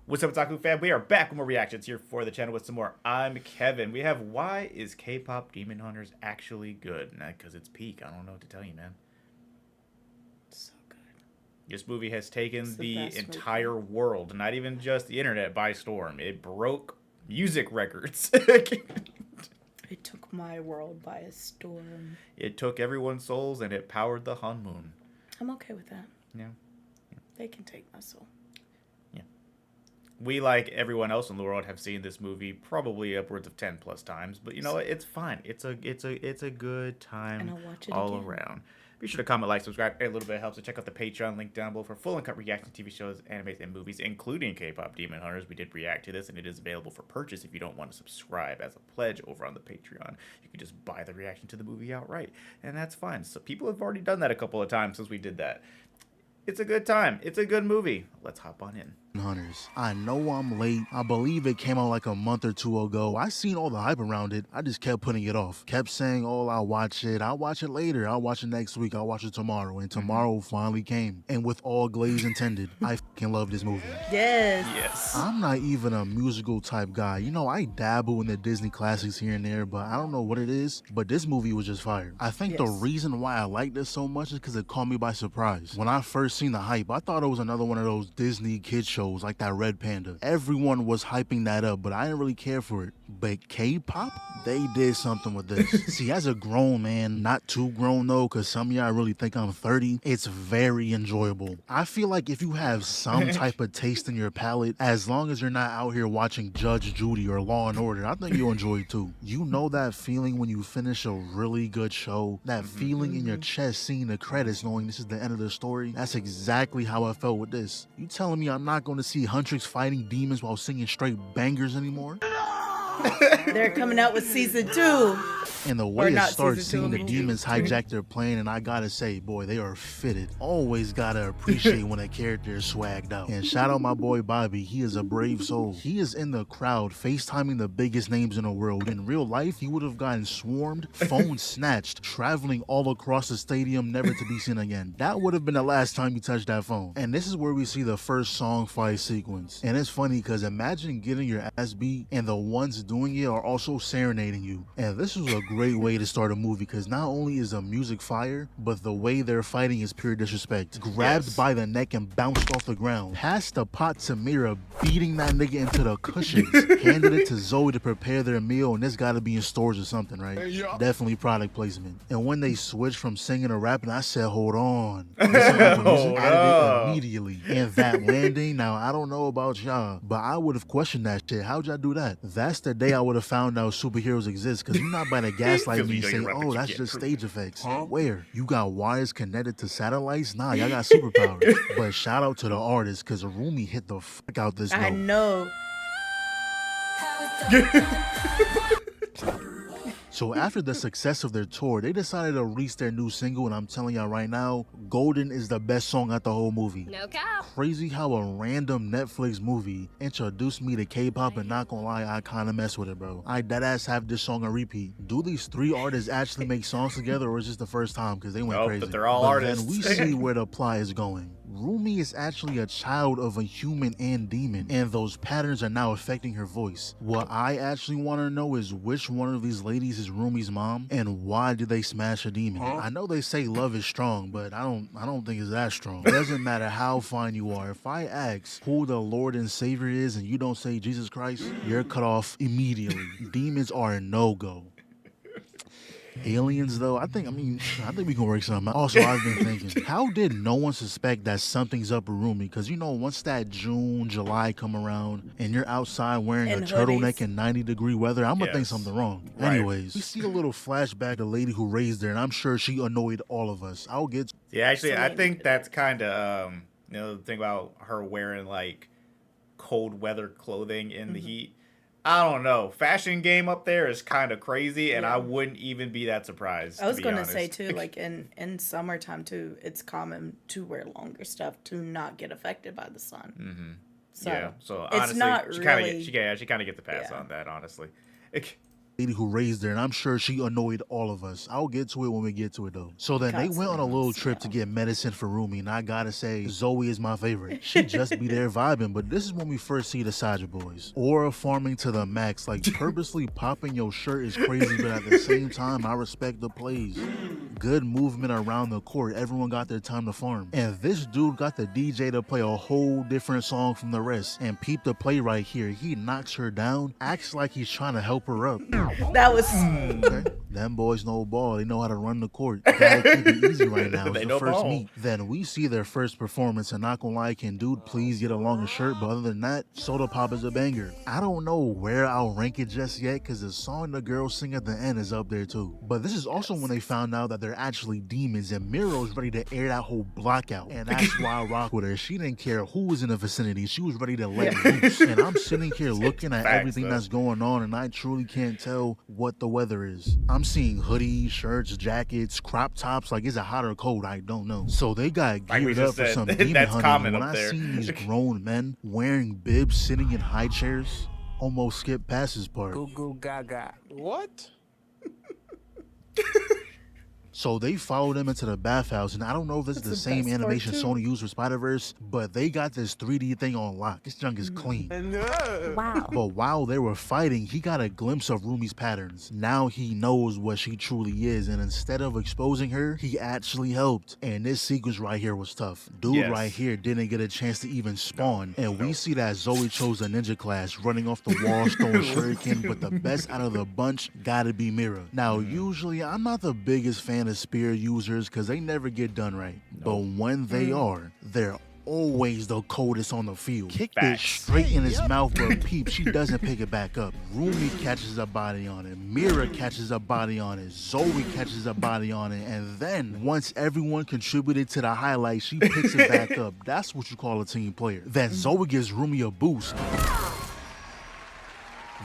What's up, Otaku fam? We are back with more reactions here for the channel with some more. I'm Kevin. We have Why is K-pop Demon Hunters actually good? Because it's peak. I don't know what to tell you, man. So good. This movie has taken the best entire world, not even just the internet, by storm. It broke music records. It took my world by a storm. It took everyone's souls and it powered the Hun Moon. I'm okay with that. Yeah. They can take my soul. We, like everyone else in the world, have seen this movie probably upwards of 10 plus times, but you know it's fine. It's a good time And I'll watch it all again. around. Be sure to comment, like, subscribe. A little bit helps. So check out the Patreon link down below for full and cut reaction to TV shows, animes, and movies, including K-pop Demon Hunters. We did react to this, and it is available for purchase if you don't want to subscribe as a pledge over on the Patreon. You can just buy the reaction to the movie outright, and that's fine. So people have already done that a couple of times since we did that. It's a good time. It's a good movie. Let's hop on in. Hunters. I know I'm late. I believe it came out like a month or two ago. I seen all the hype around it. I just kept putting it off. Kept saying, oh, I'll watch it. I'll watch it later. I'll watch it next week. I'll watch it tomorrow. And tomorrow finally came. And with all glaze intended, I fucking love this movie. Yes. Yes. I'm not even a musical type guy. You know, I dabble in the Disney classics here and there, but I don't know what it is. But this movie was just fire. I think the Yes. reason why I like this so much is because it caught me by surprise. When I first seen the hype, I thought it was another one of those Disney kid shows like that Red Panda. Everyone was hyping that up, but I didn't really care for it. But K-pop, they did something with this. See, as a grown man, not too grown though, because some of y'all really think I'm 30, it's very enjoyable. I feel like if you have some type of taste in your palate, as long as you're not out here watching Judge Judy or Law and Order, I think you'll enjoy it too. You know that feeling when you finish a really good show? That feeling in your chest seeing the credits knowing this is the end of the story? That's exactly how I felt with this. You telling me I'm not going to see Huntrix fighting demons while singing straight bangers anymore? They're coming out with season 2. And the Or way it not starts, season seeing two, the demons hijack their plane, and I gotta say, boy, they are fitted. Always gotta appreciate when a character is swagged out. And shout out my boy Bobby, he is a brave soul. He is in the crowd, FaceTiming the biggest names in the world. In real life, he would have gotten swarmed, phone snatched, traveling all across the stadium, never to be seen again. That would have been the last time you touched that phone. And this is where we see the first song fight sequence. And it's funny, because imagine getting your ass beat, and the ones doing it are also serenading you. And this was a great way to start a movie, because not only is the music fire, but the way they're fighting is pure disrespect. Grabbed by the neck and bounced off the ground. Passed the pot to Mira, beating that nigga into the cushions. Handed it to Zoe to prepare their meal, and this gotta be in stores or something, right? Definitely product placement. And when they switched from singing to rapping, I said, hold on. Listen to the music, added it immediately. And that landing, now I don't know about y'all, but I would have questioned that shit. How'd y'all do that? That's the day I would have found out superheroes exist, because you're not by the gaslight me and say, oh, that's just stage effects. Where? You got wires connected to satellites? Nah, y'all got superpowers. But shout out to the artist, because Rumi hit the fuck out this I note. know. So after the success of their tour, they decided to release their new single, and I'm telling y'all right now, Golden is the best song at the whole movie. No cap. Crazy how a random Netflix movie introduced me to K-pop, and not gonna lie, I kinda mess with it, bro. I deadass have this song on repeat. Do these three artists actually make songs together, or is this the first time? Because they went Nope, crazy. but they're all artists. Then we see where the plot is going. Rumi is actually a child of a human and demon, and those patterns are now affecting her voice. What I actually want to know is which one of these ladies is Rumi's mom, and why did they smash a demon? I know they say love is strong, but I don't think it's that strong. It doesn't matter how fine you are. If I ask who the Lord and Savior is and you don't say Jesus Christ, you're cut off immediately. Demons are a no-go. Aliens, though, I think we can work something out. Also, I've been thinking, how did no one suspect that something's up with Rumi? Because, you know, once that June, July come around and you're outside wearing And a turtleneck hoodies. in 90-degree weather, I'm going to think Yes. something wrong. Right. Anyways, we see a little flashback to the lady who raised her, and I'm sure she annoyed all of us. I'll get to Yeah, actually, I Seline. think that's kind of, the thing about her wearing, like, cold weather clothing in the heat. I don't know. Fashion game up there is kind of crazy, and Yeah. I wouldn't even be that surprised. I was to be going to honest. say, too, like, in summertime, too, it's common to wear longer stuff to not get affected by the sun. So, yeah. So it's honestly, not she kind of really- she kind of get the pass Yeah. on that. Honestly, lady who raised her, and I'm sure she annoyed all of us. I'll get to it when we get to it though. So then they went on a little trip to get medicine for Rumi, and I gotta say, Zoe is my favorite. She just be there vibing, but this is when we first see the Saja boys. Aura farming to the max, like purposely popping your shirt is crazy, but at the same time, I respect the plays. Good movement around the court, everyone got their time to farm. And this dude got the DJ to play a whole different song from the rest. And peep the play right here, he knocks her down, acts like he's trying to help her up. That was... Okay. Them boys know ball. They know how to run the court. Gotta keep it easy right now. It's the first meet. Then we see their first performance, and not gonna lie, can dude please get a longer shirt? But other than that, Soda Pop is a banger. I don't know where I'll rank it just yet, because the song the girls sing at the end is up there too. But this is also when they found out that they're actually demons, and Miro's ready to air that whole block out. And that's why I rock with her. She didn't care who was in the vicinity. She was ready to let loose. And I'm sitting here looking at everything that's going on, and I truly can't tell what the weather is. I'm seeing hoodies, shirts, jackets, crop tops. Like, is it hot or cold? I don't know. So they got geared up for some demon hunting. When I seen these grown men wearing bibs sitting in high chairs, almost skipped past this part. Goo goo gaga. What? So they followed him into the bathhouse, and I don't know if this is the same animation Sony used for Spider-Verse, but they got this 3D thing on lock. This junk is clean. Wow. But while they were fighting, he got a glimpse of Rumi's patterns. Now he knows what she truly is, and instead of exposing her, he actually helped. And this sequence right here was tough. Dude right here didn't get a chance to even spawn. And we see that Zoe chose the ninja class, running off the wall, throwing shuriken, but the best out of the bunch gotta be Mira. Now, usually, I'm not the biggest fan of spear users because they never get done right. But when they are, they're always the coldest on the field. Kicked it straight in his mouth, but peep, she doesn't pick it back up. Rumi catches a body on it. Mira catches a body on it. Zoe catches a body on it. And then, once everyone contributed to the highlight, she picks it back up. That's what you call a team player. Then Zoe gives Rumi a boost.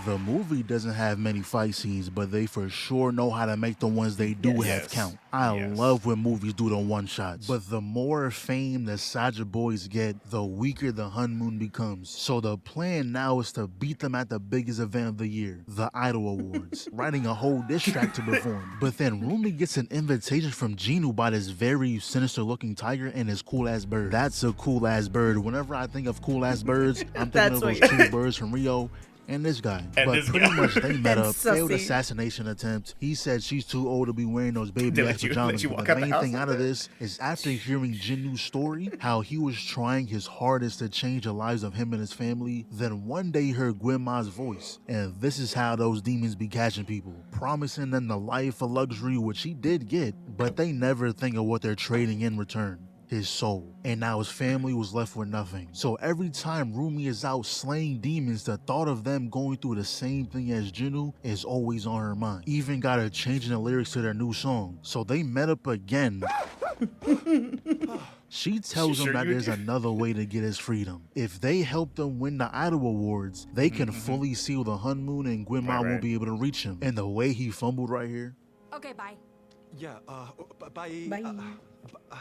The movie doesn't have many fight scenes, but they for sure know how to make the ones they do have count. I love when movies do the one-shots. But the more fame the Saja boys get, the weaker the honeymoon becomes. So the plan now is to beat them at the biggest event of the year, the Idol Awards, writing a whole diss track to perform. But then Rumi gets an invitation from Genu by this very sinister-looking tiger and his cool-ass bird. That's a cool-ass bird. Whenever I think of cool-ass birds, I'm thinking of those two birds from Rio. And this guy. But pretty much they met up, failed assassination attempt. He said she's too old to be wearing those baby-ass pajamas. But the main thing out of this is after hearing Jinu's story, how he was trying his hardest to change the lives of him and his family, then one day he heard Gwenma's voice. And this is how those demons be catching people, promising them the life of luxury, which he did get, but they never think of what they're trading in return. His soul. And now his family was left with nothing. So every time Rumi is out slaying demons, the thought of them going through the same thing as Jinu is always on her mind. Even got her changing the lyrics to their new song. So they met up again. She tells him that there's another way to get his freedom. If they help them win the Idol Awards, they can fully seal the honeymoon and Gwenma won't be able to reach him. And the way he fumbled right here. Okay, bye. Yeah, bye. Bye.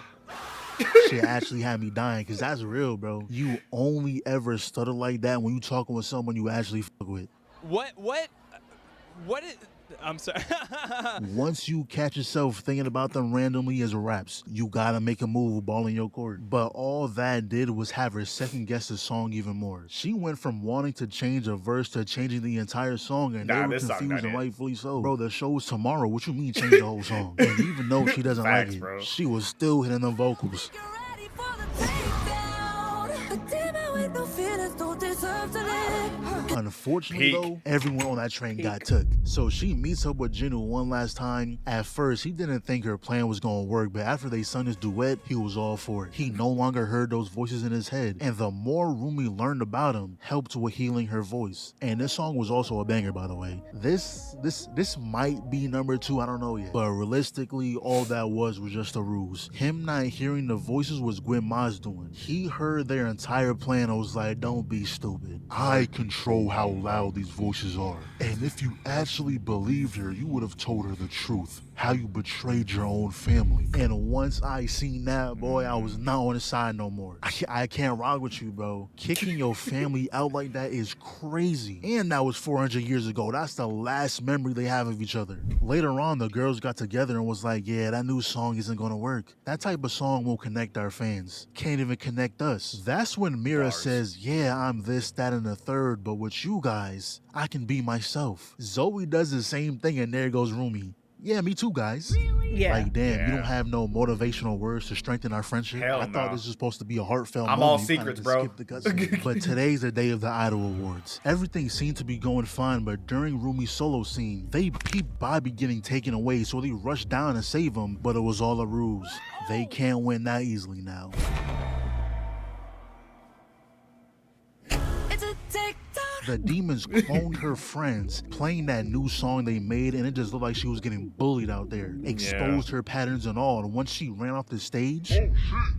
Shit actually had me dying, because that's real, bro. You only ever stutter like that when you talking with someone you actually fuck with. What is... I'm sorry. Once you catch yourself thinking about them randomly as raps, you gotta make a move, ball in your court. But all that did was have her second guess the song even more. She went from wanting to change a verse to changing the entire song, and they were confused, and rightfully so. Bro, the show's tomorrow. What you mean change the whole song? And even though she doesn't like it, she was still hitting the vocals. Unfortunately, though, everyone on that train got took. So she meets up with Jinu one last time. At first, he didn't think her plan was gonna work, but after they sung this duet, he was all for it. He no longer heard those voices in his head, and the more Rumi learned about him, helped with healing her voice. And this song was also a banger, by the way. This might be number 2, I don't know yet. But realistically, all that was just a ruse. Him not hearing the voices was Gwenma's doing. He heard their entire plan and was like, don't be stupid. I control how loud these voices are. And if you actually believed her, you would have told her the truth. how you betrayed your own family. And once I seen that, boy, I was not on the side no more. I can't rock with you, bro. Kicking your family out like that is crazy. And that was 400 years ago. That's the last memory they have of each other. Later on, the girls got together and was like, yeah, that new song isn't gonna work. That type of song won't connect our fans. Can't even connect us. That's when Mira Bars. says, yeah, I'm this, that, and the third, but with you guys, I can be myself. Zoe does the same thing, and there goes Rumi. Yeah, me too, guys. Yeah. Like, damn, you Yeah. don't have no motivational words to strengthen our friendship. Hell I thought no. this was supposed to be a heartfelt I'm moment. all You kinda secrets, just bro. skipped the cutscene. But today's the day of the Idol Awards. Everything seemed to be going fine, but during Rumi's solo scene, they peeped Bobby getting taken away, so they rushed down to save him, but it was all a ruse. They can't win that easily now. It's a TikTok. The demons cloned her friends, playing that new song they made, and it just looked like she was getting bullied out there. Exposed her patterns and all, and once she ran off the stage,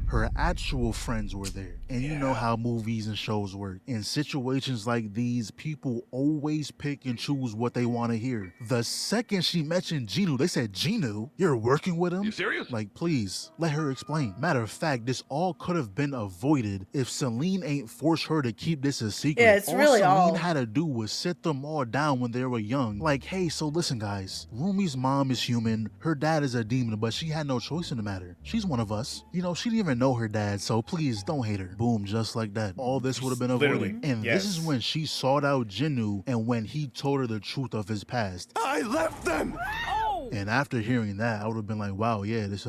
her actual friends were there. And you know how movies and shows work. In situations like these, people always pick and choose what they want to hear. The second she mentioned Genu, they said, Genu? You're working with him? You serious? Like, please, let her explain. Matter of fact, this all could have been avoided if Seline ain't forced her to keep this a secret. Yeah, it's really Celine all- had to do was sit them all down when they were young. Like, hey, so listen, guys. Rumi's mom is human. Her dad is a demon, but she had no choice in the matter. She's one of us. You know, she didn't even know her dad, so please don't hate her. Boom, just like that. All this would have been avoided. Literally, And yes. this is when she sought out Genu and when he told her the truth of his past. I left them! And after hearing that, I would have been like, wow, yeah, this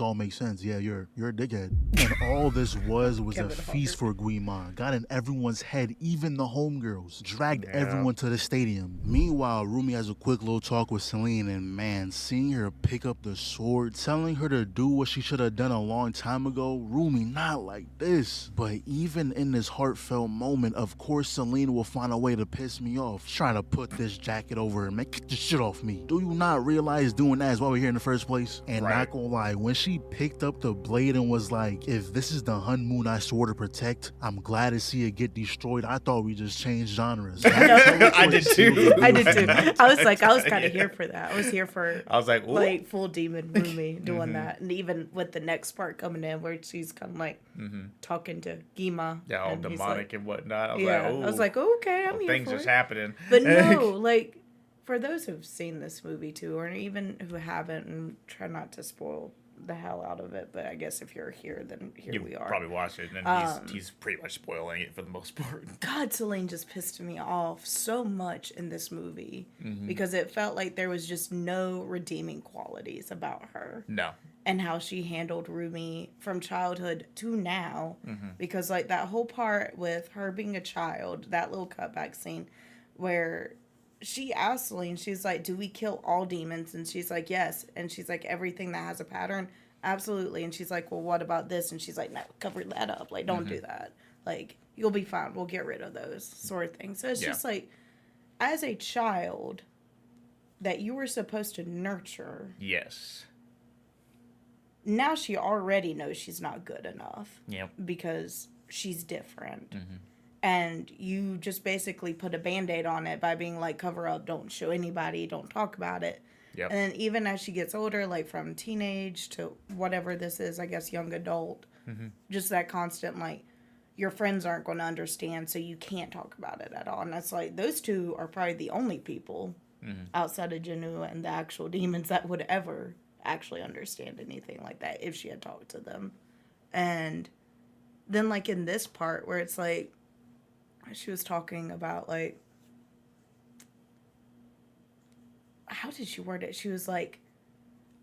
all makes sense. Yeah, you're a dickhead. And all this was a Kevin feast for Guimon. Got in everyone's head, even the homegirls. Dragged everyone to the stadium. Meanwhile, Rumi has a quick little talk with Seline, and man, seeing her pick up the sword, telling her to do what she should have done a long time ago, Rumi, not like this. But even in this heartfelt moment, of course, Seline will find a way to piss me off. Trying to put this jacket over her, man, get the shit off me. Do you not realize doing that is why we're here in the first place? And Right. not gonna lie, when she picked up the blade and was like, if this is the Hun Moon I swore to protect, I'm glad to see it get destroyed. I thought we just changed genres. I did too. I did too. I was kind of here for that. I was here for I was like, ooh. like full demon Rumi doing that, and even with the next part coming in where she's kind of like talking to Gima. Yeah, all and he's demonic like, and whatnot. I was yeah, like, ooh. I was like, okay, I'm here things for just it. happening. But no, like for those who've seen this movie too, or even who haven't, and try not to spoil the hell out of it, but I guess if you're here, then here You we are. probably watched it, and then he's pretty much spoiling it for the most part. God, Seline just pissed me off so much in this movie because it felt like there was just no redeeming qualities about her No. and how she handled Rumi from childhood to now. Because like that whole part with her being a child, that little cutback scene where she asked Seline, she's like, do we kill all demons? And she's like, yes. And she's like, everything that has a pattern? Absolutely. And she's like, well, what about this? And she's like, no, cover that up. Like, don't do that. Like, you'll be fine. We'll get rid of those sort of things. So it's just like, as a child that you were supposed to nurture, Yes. now she already knows she's not good enough Yep. because she's different. And you just basically put a Band-Aid on it by being like, cover up, don't show anybody, don't talk about it. Yep. And then even as she gets older, like from teenage to whatever this is, I guess young adult, just that constant like, your friends aren't going to understand, so you can't talk about it at all. And that's like, those two are probably the only people outside of Genu and the actual demons that would ever actually understand anything like that if she had talked to them. And then like in this part where it's like, she was talking about like, how did she word it? She was like,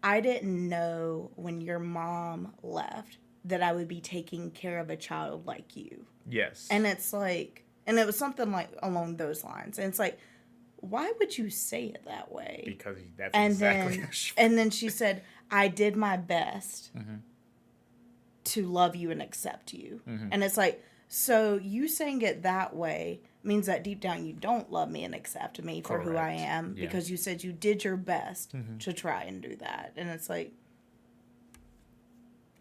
I didn't know when your mom left that I would be taking care of a child like you. Yes. And it's like, and it was something like along those lines. And it's like, why would you say it that way? Because that's And exactly then, how she and then she said, I did my best to love you and accept you. And it's like, so you saying it that way means that deep down you don't love me and accept me for who I Correct. am Yeah. because you said you did your best to try and do that. And it's like,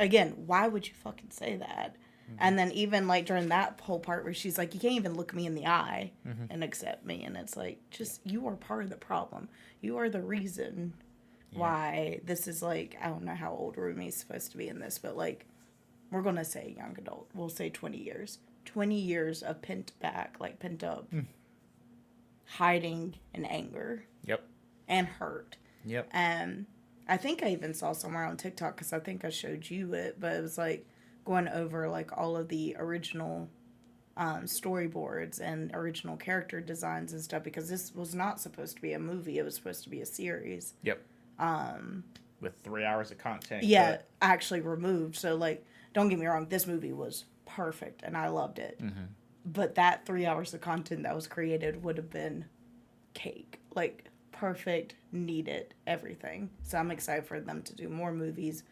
again, why would you fucking say that? And then even like during that whole part where she's like, you can't even look me in the eye and accept me. And it's like, just, you are part of the problem. You are the reason why this is like, I don't know how old Rumi's supposed to be in this, but like, we're going to say young adult. We'll say 20 years. 20 years of pent up, hiding and anger. Yep. And hurt. Yep. And I think I even saw somewhere on TikTok, because I think I showed you it, but it was like going over like all of the original storyboards and original character designs and stuff, because this was not supposed to be a movie. It was supposed to be a series. Yep. With 3 hours of content. Yeah, actually removed. So like, don't get me wrong, this movie was perfect and I loved it. Mm-hmm. But that 3 hours of content that was created would have been cake. Like, perfect, needed, everything. So I'm excited for them to do more movies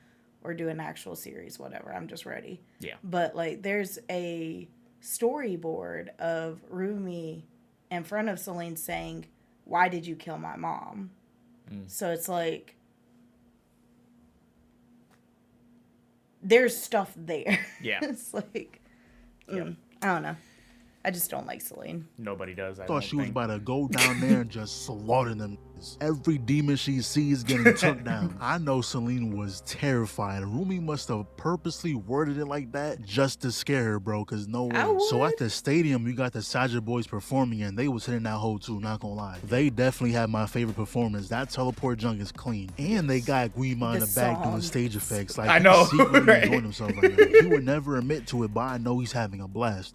or do an actual series, whatever. I'm just ready. Yeah. But like, there's a storyboard of Rumi in front of Seline saying, "Why did you kill my mom?" So it's like, there's stuff there. Yeah. It's like, I don't know. I just don't like Seline. Nobody does. I thought she was about to go down there and just slaughter them. Every demon she sees getting took down. I know Seline was terrified. Rumi must have purposely worded it like that just to scare her, bro, because no way. So at the stadium, you got the Sajid boys performing, and they was hitting that hole too, not gonna lie. They definitely had my favorite performance. That teleport junk is clean. And they got Guima in the back doing stage effects. Like, I know, he's secretly right? enjoying himself right now. He would never admit to it, but I know he's having a blast.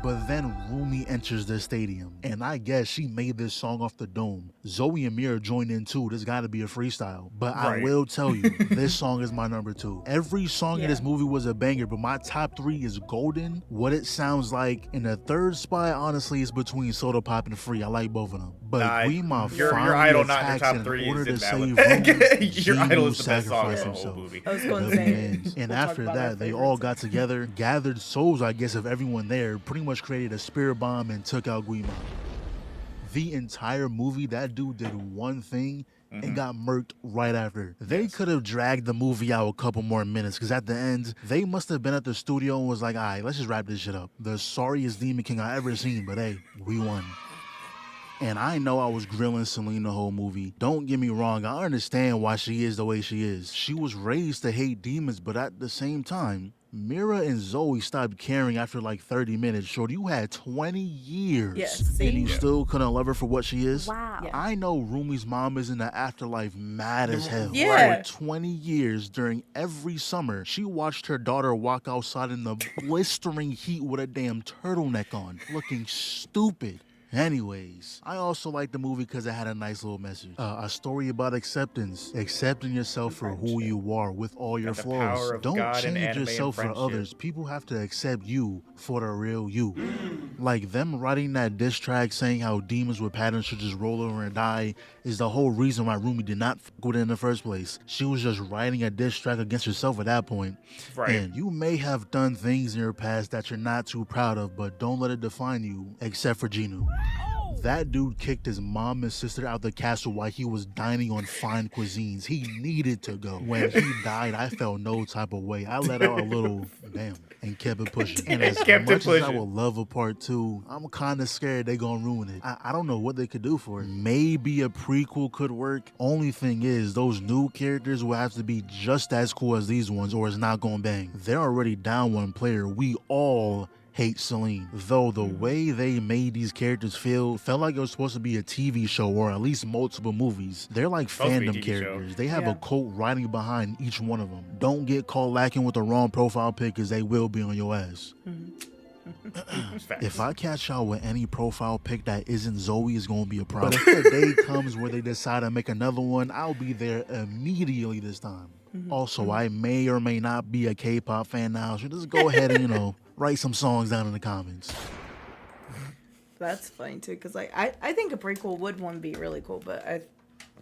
But then Rumi enters the stadium, and I guess she made this song off the dome. Zoe and Mira joined in too. This gotta be a freestyle. But I will tell you, this song is my number 2. Every song in this movie was a banger, but my top 3 is Golden, What It Sounds Like, and the third spot, honestly, is between Soda Pop and Free. I like both of them. But Guima your finally idol not in your attacks top 3 in order to is save invalid. Rumi. Your idol is the best song in sacrificed the whole himself. movie. I was going to say. And We'll after talk about our that, they all favorites. got together, gathered souls, I guess, of everyone there, pretty much created a spirit bomb and took out Guima. The entire movie, that dude did one thing and got murked right after. They could have dragged the movie out a couple more minutes, because at the end, they must have been at the studio and was like, all right, let's just wrap this shit up. The sorriest Demon King I ever seen, but hey, we won. And I know I was grilling Seline the whole movie. Don't get me wrong, I understand why she is the way she is. She was raised to hate demons, but at the same time, Mira and Zoe stopped caring after like 30 minutes. Shorty, you had 20 years. Yes, see? And you still couldn't love her for what she is? Wow. Yeah. I know Rumi's mom is in the afterlife mad as hell. Yeah. For 20 years, during every summer, she watched her daughter walk outside in the blistering heat with a damn turtleneck on, looking stupid. Anyways, I also like the movie because it had a nice little message. A story about acceptance. Accepting yourself for who you are with all your the flaws. power of Don't God and change anime and yourself for friendship. others. People have to accept you for the real you. Like them writing that diss track saying how demons with patterns should just roll over and die is the whole reason why Rumi did not fuck with it in the first place. She was just writing a diss track against herself at that point. Right. And you may have done things in your past that you're not too proud of, but don't let it define you, except for Genu. That dude kicked his mom and sister out the castle while he was dining on fine cuisines. He needed to go. When he died, I felt no type of way. I let out a little damn and kept it pushing. And as Kept it much as I pushing. would love a part 2, I'm kind of scared they gonna ruin it. I don't know what they could do for it. Maybe a prequel could work. Only thing is, those new characters will have to be just as cool as these ones, or it's not gonna bang. They're already down one player. We all hate Seline. Though the way they made these characters felt like it was supposed to be a TV show or at least multiple movies. They're like Supposed to be a fandom TV show. characters. They have Yeah. a cult riding behind each one of them. Don't get caught lacking with the wrong profile pic, because they will be on your ass. Facts. If I catch y'all with any profile pic that isn't Zoe, it's gonna be a problem. But if the day comes where they decide to make another one, I'll be there immediately this time. Also, I may or may not be a K-pop fan now, so just go ahead and, write some songs down in the comments. That's funny too, because like I think a prequel would one be really cool, but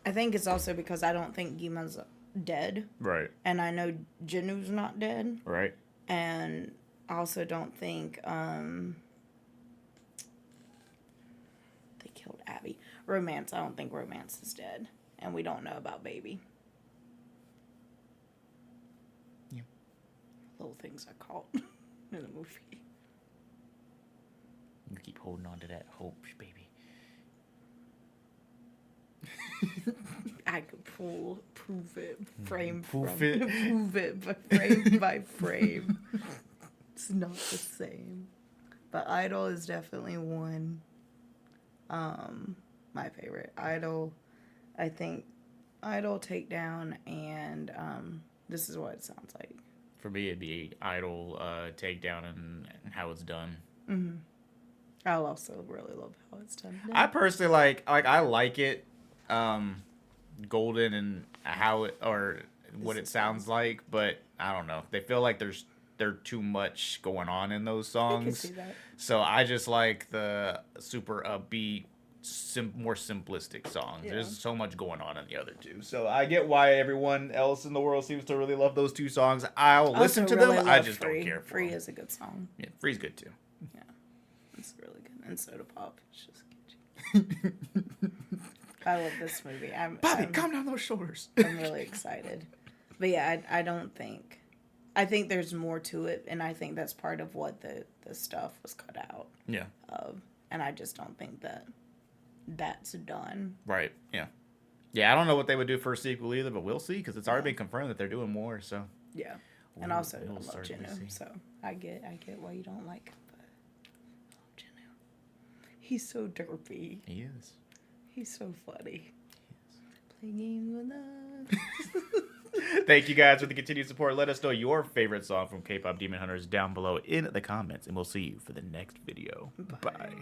I think it's also because I don't think Gima's dead, Right. and I know Jinu's not dead, Right. and I also don't think they killed Abby. Romance, I don't think Romance is dead, and we don't know about Baby. Yeah. Little things I caught in the movie. You keep holding on to that hope, baby. I could prove it frame Proof from it. prove it by frame by frame. It's not the same. But Idol is definitely one. My favorite. Idol, I think Idol, Takedown, and This Is What It Sounds Like. For me, it'd be Idol, Takedown, and how it's done. Mm-hmm. I also really love how it's done. I personally I like it, golden and how it or what it sounds like, but I don't know. They feel like there's too much going on in those songs. I can see that. So I just like the super upbeat, more simplistic songs. Yeah. There's so much going on in the other two. So I get why everyone else in the world seems to really love those two songs. I'll listen to really them. I love just Free. don't care for Free them. is a good song. Yeah, Free's good too. Yeah, it's really good. And Soda Pop. It's just catchy. I love this movie. Bobby, calm down those shoulders. I'm really excited. But yeah, I think there's more to it, and I think that's part of what the stuff was cut out Yeah. of. And I just don't think that's done. Right. Yeah. Yeah, I don't know what they would do for a sequel either, but we'll see because it's already been confirmed that they're doing more. So. Yeah. And We'll- also, we'll I love start to see. Jinu, so I get why you don't like him, but I love Jinu. He's so derpy. He is. He's so funny. Play games with us. Thank you guys for the continued support. Let us know your favorite song from K-pop Demon Hunters down below in the comments, and we'll see you for the next video. Bye.